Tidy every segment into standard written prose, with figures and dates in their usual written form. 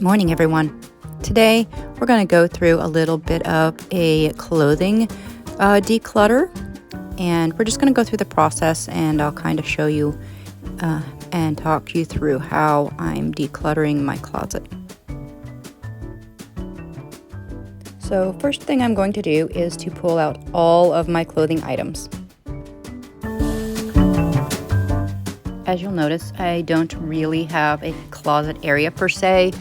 Morning, everyone. Today, we're going to go through a little bit of a clothing declutter, and we're just going to go through the process, and I'll kind of show you and talk you through how I'm decluttering my closet. So first thing I'm going to do is to pull out all of my clothing items. As you'll notice, I don't really have a closet area per se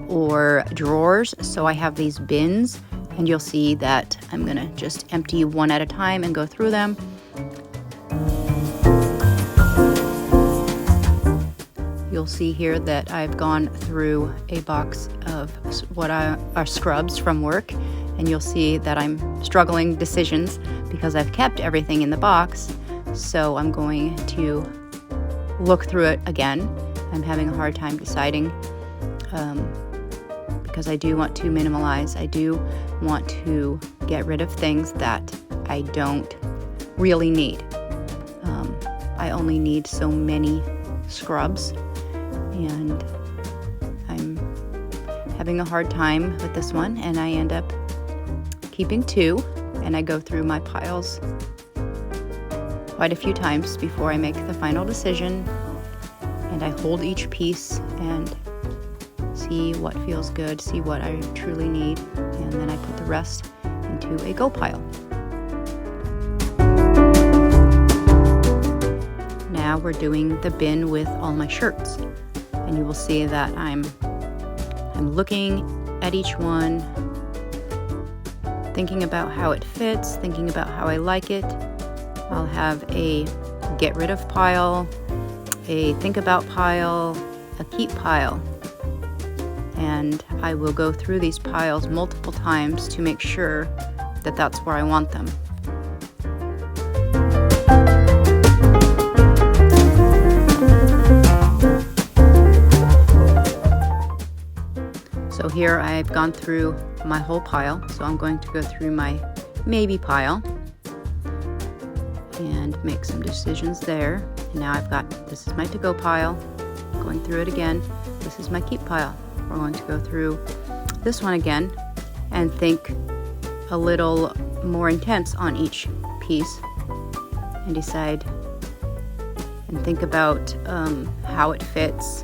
or drawers, so I have these bins, and you'll see that I'm going to just empty one at a time and go through them. You'll see here that I've gone through a box of what are scrubs from work, and you'll see that I'm struggling decisions because I've kept everything in the box, so I'm going to look through it again. I'm having a hard time deciding because I do want to minimalize. I do want to get rid of things that I don't really need. I only need so many scrubs, and I'm having a hard time with this one, and I end up keeping two, and I go through my piles quite a few times before I make the final decision, and I hold each piece and see what feels good, see what I truly need, and then I put the rest into a go pile. Now we're doing the bin with all my shirts, and you will see that I'm looking at each one, thinking about how it fits, thinking about how I like it. I'll have a get rid of pile, a think about pile, a keep pile, and I will go through these piles multiple times to make sure that that's where I want them. So here I've gone through my whole pile, so I'm going to go through my maybe pile and make some decisions there. And now I've got, this is my to-go pile, going through it again. This is my keep pile. We're going to go through this one again and think a little more intense on each piece and decide and think about how it fits,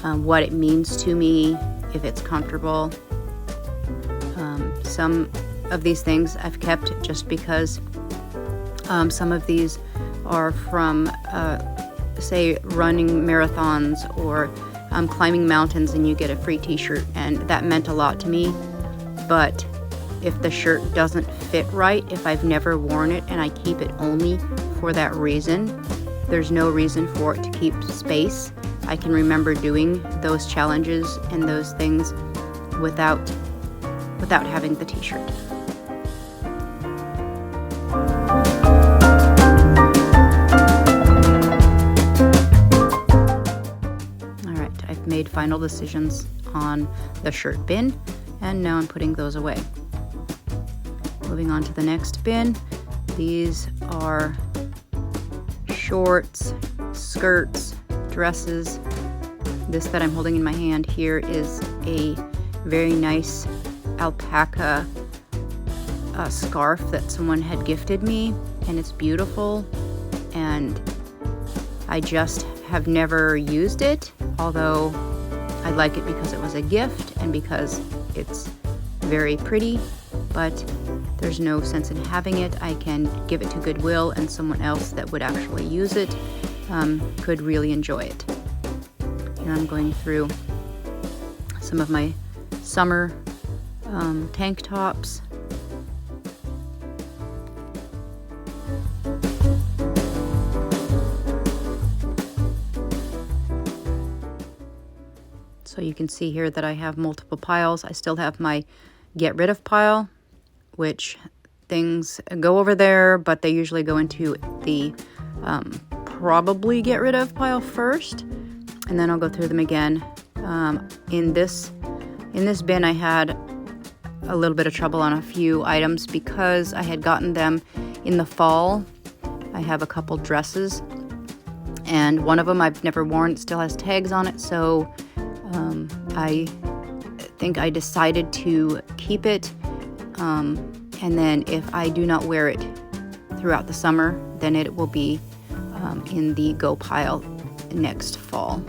what it means to me, if it's comfortable. Some of these things I've kept just because some of these are from, say, running marathons or climbing mountains, and you get a free t-shirt, and that meant a lot to me. But if the shirt doesn't fit right, if I've never worn it and I keep it only for that reason, there's no reason for it to keep space. I can remember doing those challenges and those things without having the t-shirt. Made final decisions on the shirt bin, and now I'm putting those away. Moving on to the next bin. These are shorts, skirts, dresses. This that I'm holding in my hand here is a very nice alpaca scarf that someone had gifted me, and it's beautiful, and I just have never used it, although I like it because it was a gift and because it's very pretty, but there's no sense in having it. I can give it to Goodwill, and someone else that would actually use it could really enjoy it. And I'm going through some of my summer tank tops. So you can see here that I have multiple piles. I still have my get rid of pile, which things go over there, but they usually go into the probably get rid of pile first, and then I'll go through them again. In this bin I had a little bit of trouble on a few items because I had gotten them in the fall. I have a couple dresses, and one of them I've never worn. It still has tags on it, so I think I decided to keep it, and then if I do not wear it throughout the summer, then it will be in the go pile next fall.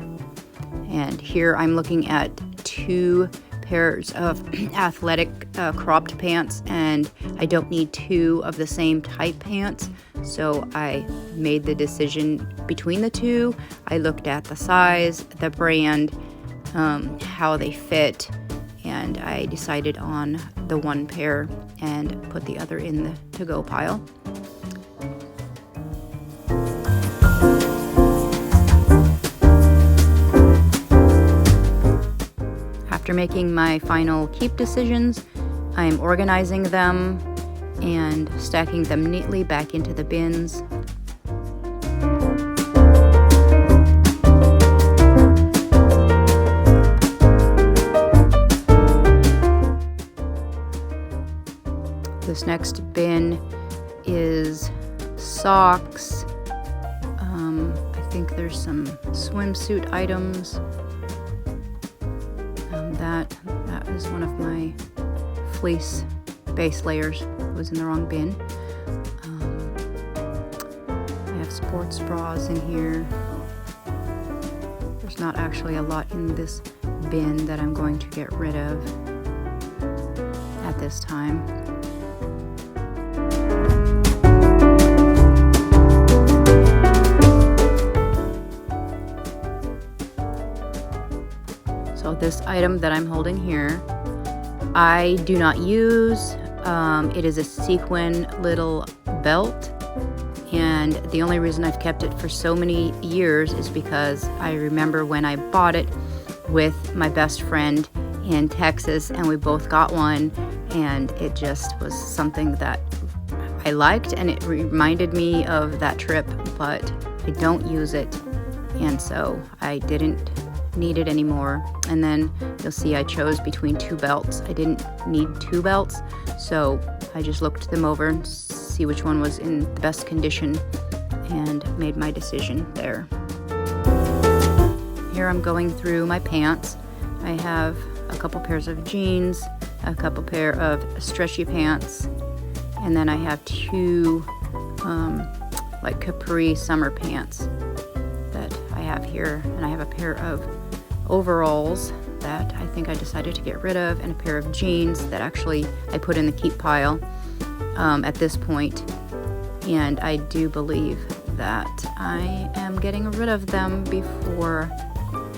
And here I'm looking at 2 pairs of athletic cropped pants, and I don't need 2 of the same type pants, so I made the decision between the 2. I looked at the size, the brand, how they fit, and I decided on the 1 pair and put the other in the to-go pile. After making my final keep decisions, I'm organizing them and stacking them neatly back into the bins. This next bin is socks. I think there's some swimsuit items. That is one of my fleece base layers. It was in the wrong bin. I have sports bras in here. There's not actually a lot in this bin that I'm going to get rid of at this time. So this item that I'm holding here, I do not use. It is a sequin little belt, and the only reason I've kept it for so many years is because I remember when I bought it with my best friend in Texas, and we both got one, and it just was something that I liked, and it reminded me of that trip, but I don't use it, and so I didn't need it anymore. And then you'll see I chose between 2 belts. I didn't need 2 belts, so I just looked them over and see which one was in the best condition and made my decision there. Here I'm going through my pants. I have a couple pairs of jeans, a couple pair of stretchy pants, and then I have 2 like capri summer pants that I have here, and I have a pair of overalls that I think I decided to get rid of, and a pair of jeans that actually I put in the keep pile at this point, and I do believe that I am getting rid of them before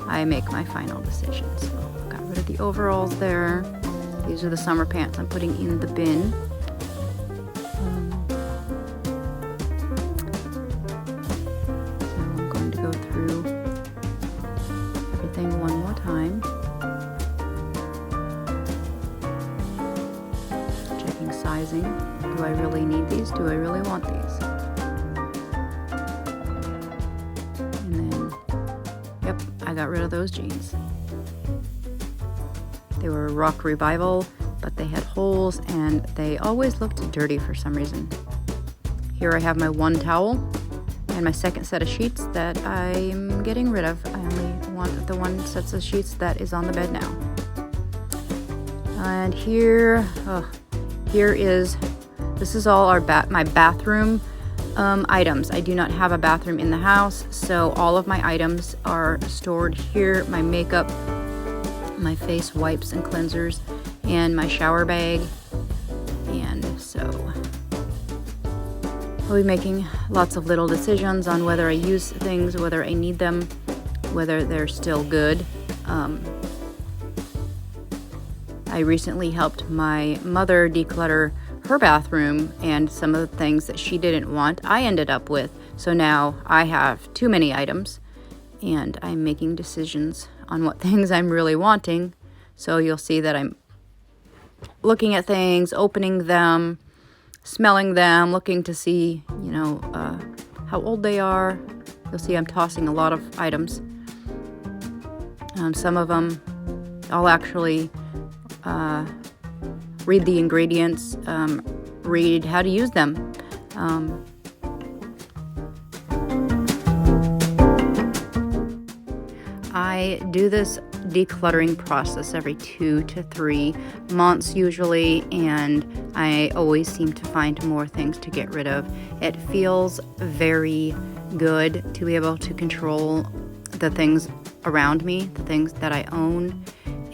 I make my final decision. So I got rid of the overalls there. These are the summer pants I'm putting in the bin. So I'm going to go through everything one more time. Checking sizing. Do I really need these? Do I really want these? And then, yep, I got rid of those jeans. They were Rock Revival, but they had holes and they always looked dirty for some reason. Here I have my 1 towel and my second set of sheets that I'm getting rid of. I only want the 1 set of sheets that is on the bed now. And here is, this is all my bathroom items. I do not have a bathroom in the house, so all of my items are stored here. My makeup, my face wipes and cleansers, and my shower bag. And so I'll be making lots of little decisions on whether I use things, whether I need them, whether they're still good. I recently helped my mother declutter her bathroom, and some of the things that she didn't want I ended up with. So now I have too many items, and I'm making decisions on what things I'm really wanting. So you'll see that I'm looking at things, opening them, smelling them, looking to see, how old they are. You'll see I'm tossing a lot of items. Some of them I'll actually read the ingredients, read how to use them. I do this decluttering process every 2 to 3 months usually, and I always seem to find more things to get rid of. It feels very good to be able to control the things around me, the things that I own,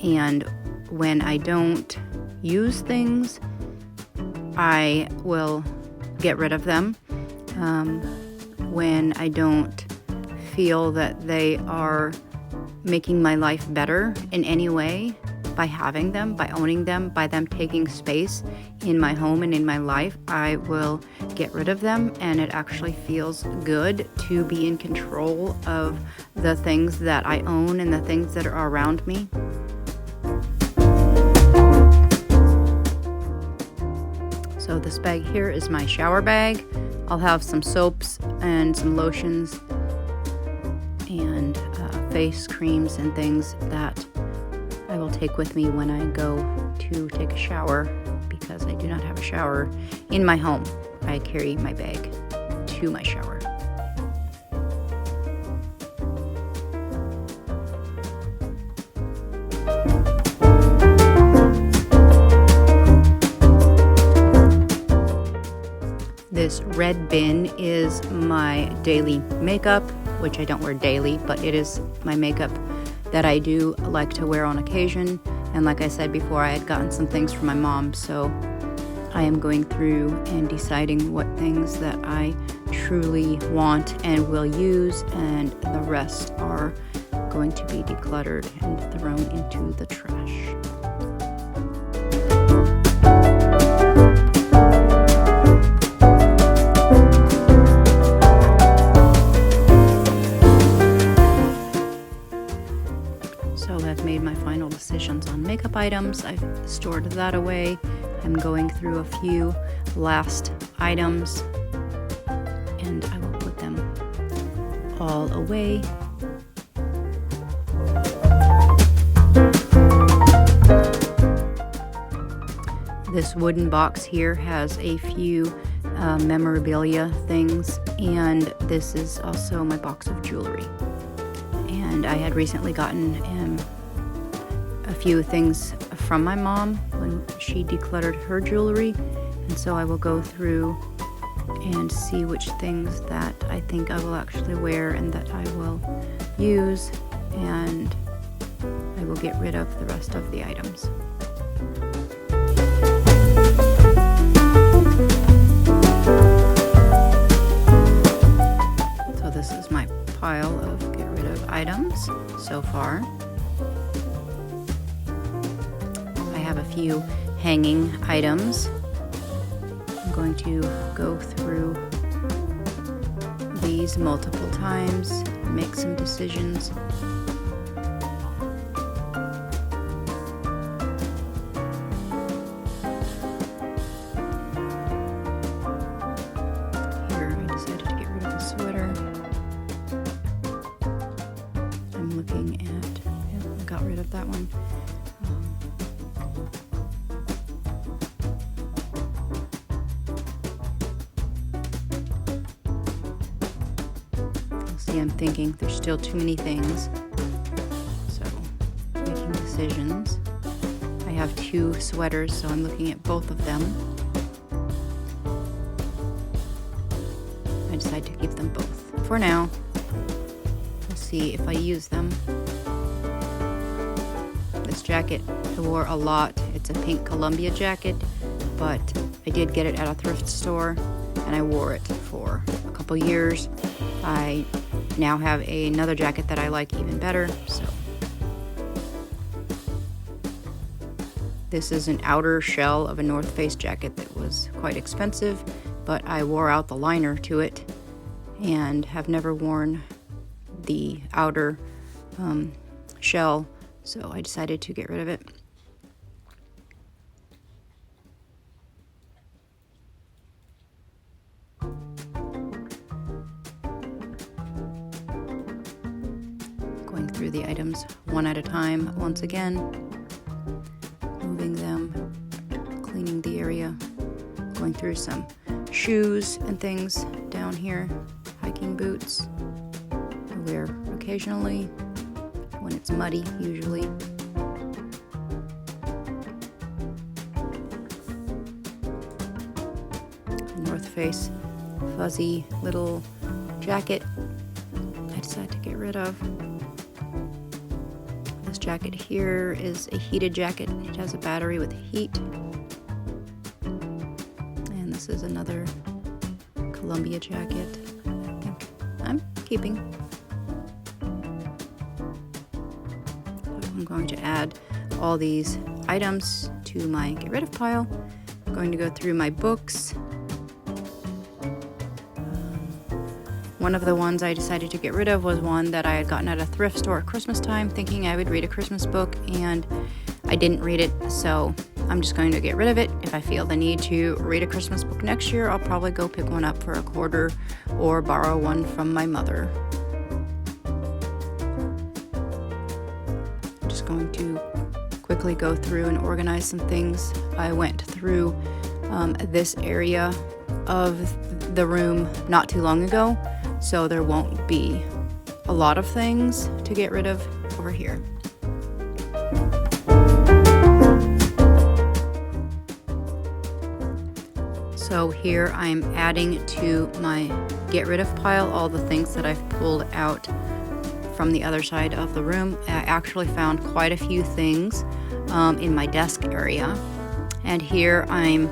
and when I don't use things, I will get rid of them. When I don't feel that they are making my life better in any way, by having them, by owning them, by them taking space in my home and in my life, I will get rid of them, and it actually feels good to be in control of the things that I own and the things that are around me. So this bag here is my shower bag. I'll have some soaps and some lotions and face creams and things that I will take with me when I go to take a shower, because I do not have a shower in my home. I carry my bag to my shower. This red bin is my daily makeup, which I don't wear daily, but it is my makeup that I do like to wear on occasion. And like I said before, I had gotten some things from my mom, so I am going through and deciding what things that I truly want and will use, and the rest are going to be decluttered and thrown into the trash. So I've made my final decisions on makeup items. I've stored that away. I'm going through a few last items, and I will put them all away. This wooden box here has a few memorabilia things, and this is also my box of jewelry. And I had recently gotten a few things from my mom when she decluttered her jewelry, and so I will go through and see which things that I think I will actually wear and that I will use, and I will get rid of the rest of the items. So this is my pile of get rid of items so far. I have a few hanging items. I'm going to go through these multiple times, make some decisions. Here I decided to get rid of a sweater. I'm looking at, I got rid of that one. See, I'm thinking there's still too many things, so making decisions. I have 2 sweaters, so I'm looking at both of them. I decided to keep them both for now. We'll see if I use them. This jacket I wore a lot. It's a pink Columbia jacket, but I did get it at a thrift store, and I wore it for a couple years. I now have another jacket that I like even better. So this is an outer shell of a North Face jacket that was quite expensive, but I wore out the liner to it and have never worn the outer shell, so I decided to get rid of it. Going through the items one at a time once again, moving them, cleaning the area, going through some shoes and things down here, hiking boots I wear occasionally, when it's muddy, usually. North Face fuzzy little jacket I decided to get rid of. This jacket here is a heated jacket. It has a battery with heat. And this is another Columbia jacket I think I'm keeping. I'm going to add all these items to my get rid of pile. I'm going to go through my books. One of the ones I decided to get rid of was one that I had gotten at a thrift store at Christmas time, thinking I would read a Christmas book, and I didn't read it, so I'm just going to get rid of it. If I feel the need to read a Christmas book next year, I'll probably go pick one up for a quarter or borrow one from my mother. I'm just going to quickly go through and organize some things. I went through this area of the room not too long ago, so there won't be a lot of things to get rid of over here. So here I'm adding to my get rid of pile all the things that I've pulled out from the other side of the room. I actually found quite a few things in my desk area. And here I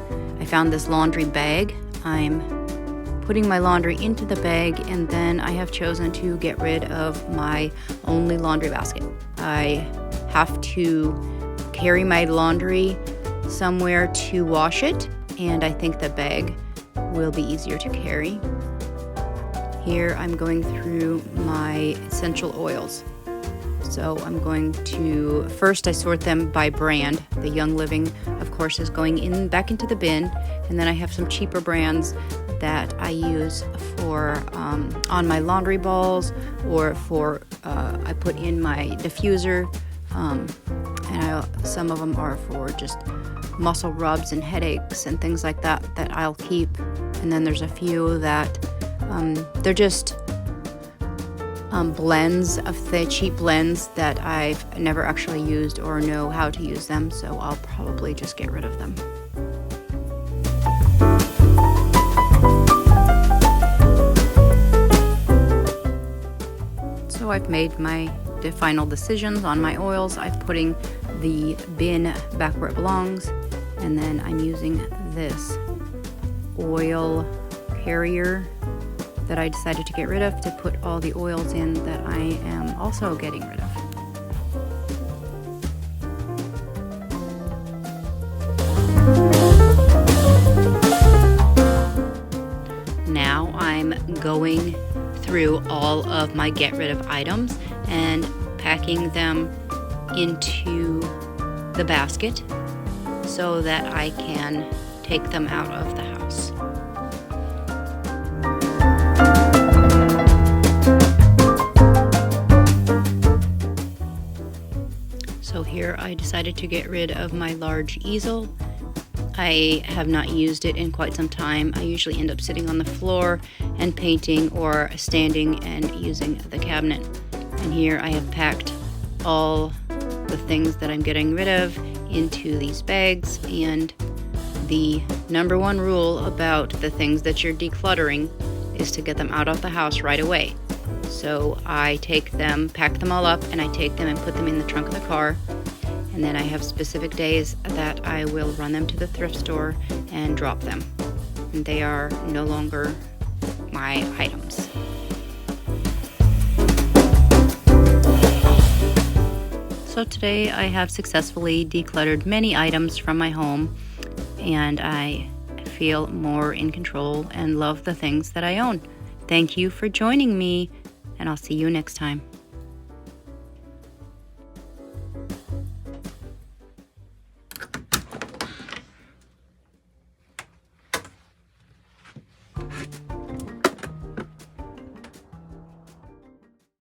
found this laundry bag. I'm putting my laundry into the bag, and then I have chosen to get rid of my only laundry basket. I have to carry my laundry somewhere to wash it, and I think the bag will be easier to carry. Here I'm going through my essential oils. So I'm going to, first I sort them by brand. The Young Living, of course, is going back into the bin, and then I have some cheaper brands that I use for on my laundry balls, or for I put in my diffuser, and some of them are for just muscle rubs and headaches and things like that I'll keep. And then there's a few that they're just blends of the cheap blends that I've never actually used or know how to use them, so I'll probably just get rid of them. So I've made my final decisions on my oils. I'm putting the bin back where it belongs, and then I'm using this oil carrier that I decided to get rid of to put all the oils in that I am also getting rid of. Now I'm going through all of my get rid of items and packing them into the basket so that I can take them out of the house. So here I decided to get rid of my large easel. I have not used it in quite some time. I usually end up sitting on the floor and painting, or standing and using the cabinet. And here I have packed all the things that I'm getting rid of into these bags. And the number one rule about the things that you're decluttering is to get them out of the house right away. So I take them, pack them all up, and I take them and put them in the trunk of the car. And then I have specific days that I will run them to the thrift store and drop them. And they are no longer my items. So today I have successfully decluttered many items from my home, and I feel more in control and love the things that I own. Thank you for joining me, and I'll see you next time.